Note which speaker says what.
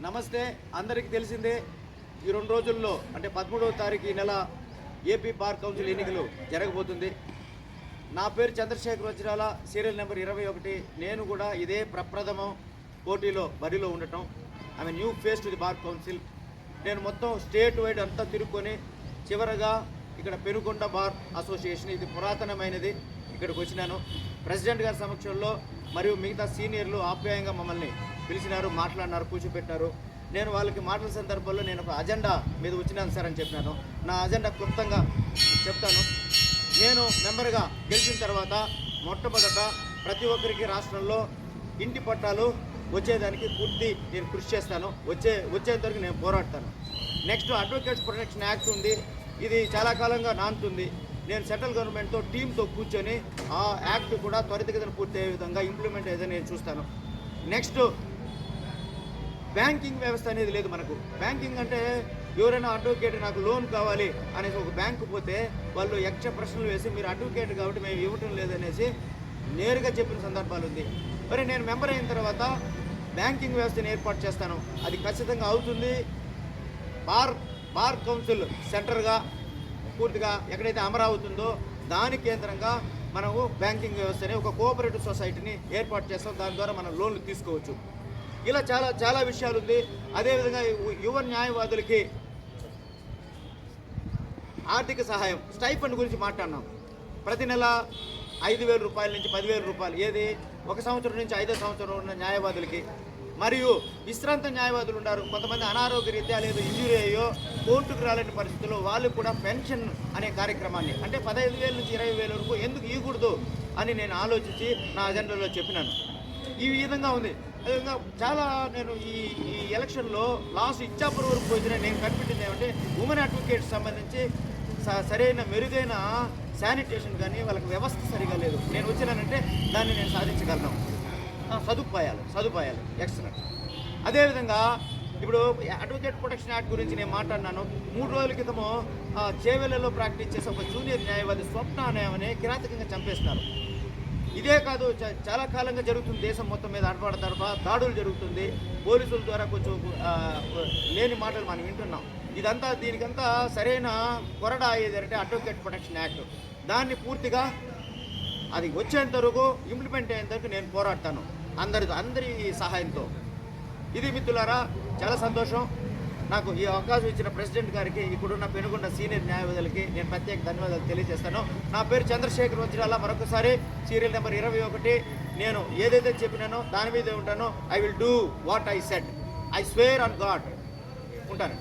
Speaker 1: నమస్తే. అందరికీ తెలిసిందే, ఈ 2 రోజుల్లో అంటే 13వ తారీఖు ఈ నెల ఏపీ బార్ కౌన్సిల్ ఎన్నికలు జరగబోతుంది. నా పేరు చంద్రశేఖర్ వజ్రాల, సీరియల్ నెంబర్ 21. నేను కూడా ఇదే ప్రప్రథమం పోటీలో బరిలో ఉండటం. ఆమె new face to the bar council. నేను మొత్తం స్టేట్ వైడ్ అంతా తిరుక్కొని చివరగా ఇక్కడ పెనుకొండ బార్ అసోసియేషన్, ఇది పురాతనమైనది, ఇక్కడికి వచ్చినాను. ప్రెసిడెంట్ గారి సమక్షంలో మరియు మిగతా సీనియర్లు ఆప్యాయంగా మమ్మల్ని పిలిచినారు, మాట్లాడినారు, కూర్చోపెట్టినారు. నేను వాళ్ళకి మాటల సందర్భంలో నేను ఒక అజెండా మీద వచ్చినాను సార్ అని చెప్పినాను. నా అజెండా క్లుప్తంగా చెప్తాను. నేను మెంబర్గా గెలిచిన తర్వాత మొట్టమొదట ప్రతి ఒక్కరికి రాష్ట్రంలో ఇంటి పట్టాలు వచ్చేదానికి పూర్తి నేను కృషి చేస్తాను. వచ్చేంతవరకు నేను పోరాడతాను. నెక్స్ట్ అడ్వకేట్స్ ప్రొటెక్షన్ యాక్ట్ ఉంది, ఇది చాలా కాలంగా నానుతుంది. నేను సెంట్రల్ గవర్నమెంట్తో టీంతో కూర్చొని ఆ యాక్ట్ కూడా త్వరితగతిన పూర్తి అయ్యే విధంగా ఇంప్లిమెంట్ అయ్యేదని నేను చూస్తాను. నెక్స్ట్ బ్యాంకింగ్ వ్యవస్థ అనేది లేదు మనకు. బ్యాంకింగ్ అంటే ఎవరైనా అడ్వకేట్ నాకు లోన్ కావాలి అనేసి ఒక బ్యాంకు పోతే వాళ్ళు ఎక్స్ట్రా ప్రశ్నలు వేసి మీరు అడ్వకేట్ కాబట్టి మేము ఇవ్వటం లేదనేసి నేరుగా చెప్పిన సందర్భాలు ఉంది. మరి నేను మెంబర్ అయిన తర్వాత బ్యాంకింగ్ వ్యవస్థను ఏర్పాటు చేస్తాను. అది ఖచ్చితంగా అవుతుంది. బార్ కౌన్సిల్ సెంటర్గా పూర్తిగా ఎక్కడైతే అమరావతి ఉందో దాని కేంద్రంగా మనము బ్యాంకింగ్ వ్యవస్థని ఒక కోఆపరేటివ్ సొసైటీని ఏర్పాటు చేస్తాం. దాని ద్వారా మనం లోన్లు తీసుకోవచ్చు. ఇలా చాలా చాలా విషయాలు ఉంది. అదేవిధంగా యువ న్యాయవాదులకి ఆర్థిక సహాయం, స్టైఫండ్ గురించి మాట్లాడినాం. ప్రతి నెల 5,000 రూపాయల నుంచి 10,000 రూపాయలు, ఏది 1 సంవత్సరం నుంచి 5వ సంవత్సరం ఉన్న న్యాయవాదులకి. మరియు విశ్రాంత న్యాయవాదులు ఉన్నారు, కొంతమంది అనారోగ్య రీత్యా లేదు ఇంజురీ అయ్యో కోర్టుకు రాలేని పరిస్థితుల్లో వాళ్ళు కూడా పెన్షన్ అనే కార్యక్రమాన్ని అంటే 15,000 నుంచి 20,000 వరకు ఎందుకు ఇవ్వకూడదు అని నేను ఆలోచించి నా అజెండాలో చెప్పినాను. ఈ విధంగా ఉంది. అదేవిధంగా చాలా నేను ఈ ఎలక్షన్లో లాస్ట్ ఇచ్చాపురం వరకు పోయిన నేను కనిపెట్టింది ఏమంటే ఉమెన్ అడ్వకేట్స్ సంబంధించి సరైన మెరుగైన శానిటేషన్ కానీ వాళ్ళకి వ్యవస్థ సరిగా లేదు. నేను వచ్చినానంటే దాన్ని నేను సాధించగలను. సదుపాయాలు ఎక్సలెంట్. అదేవిధంగా ఇప్పుడు అడ్వకేట్ ప్రొటెక్షన్ యాక్ట్ గురించి నేను మాట్లాడినాను. 3 రోజుల క్రితము చేవెళ్లలో ప్రాక్టీస్ చేసే ఒక జూనియర్ న్యాయవాది స్వప్న అనే కిరాతకంగా చంపేస్తున్నారు. ఇదే కాదు, చాలా కాలంగా జరుగుతుంది. దేశం మొత్తం మీద అడపడతడప దాడులు జరుగుతుంది. పోలీసుల ద్వారా కొంచెం లేని మాటలు మనం వింటున్నాం. దీనికంతా సరైన కొరడా అయ్యేది అంటే అడ్వకేట్ ప్రొటెక్షన్ యాక్ట్. దాన్ని పూర్తిగా అది వచ్చేంత వరకు ఇంప్లిమెంట్ అయ్యేంత వరకు నేను పోరాడతాను అందరి సహాయంతో. ఇది మిత్రులారా, చాలా సంతోషం. నాకు ఈ అవకాశం ఇచ్చిన ప్రెసిడెంట్ గారికి, ఇక్కడున్న పెనుగొండ సీనియర్ న్యాయవాదులకి నేను ప్రత్యేక ధన్యవాదాలు తెలియజేస్తాను. నా పేరు చంద్రశేఖర్ వజ్రాల. మరొకసారి సీరియల్ నెంబర్ 21. నేను ఏదైతే చెప్పినానో దాని మీదే ఉంటానో. I will do what I said. I swear on God. ఉంటాను.